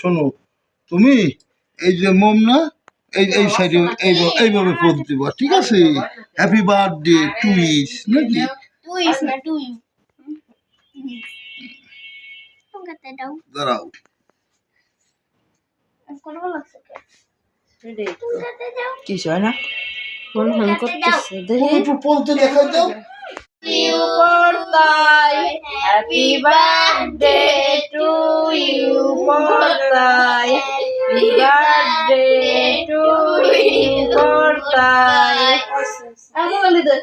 শোনো, তুমি এই যে মোম না, এই সাইডে এইভাবে পোজ দিবা, ঠিক আছে? হ্যাপি বার্থডে টু ইস নাকি? দাঁড়াও, কিছু হয় না, ফোন ফোন করতেছে, দেখি একটু পোজটা দেখাই দাও। you birthday, happy birthday to you birthday, happy birthday to you birthday. Aku balik deh.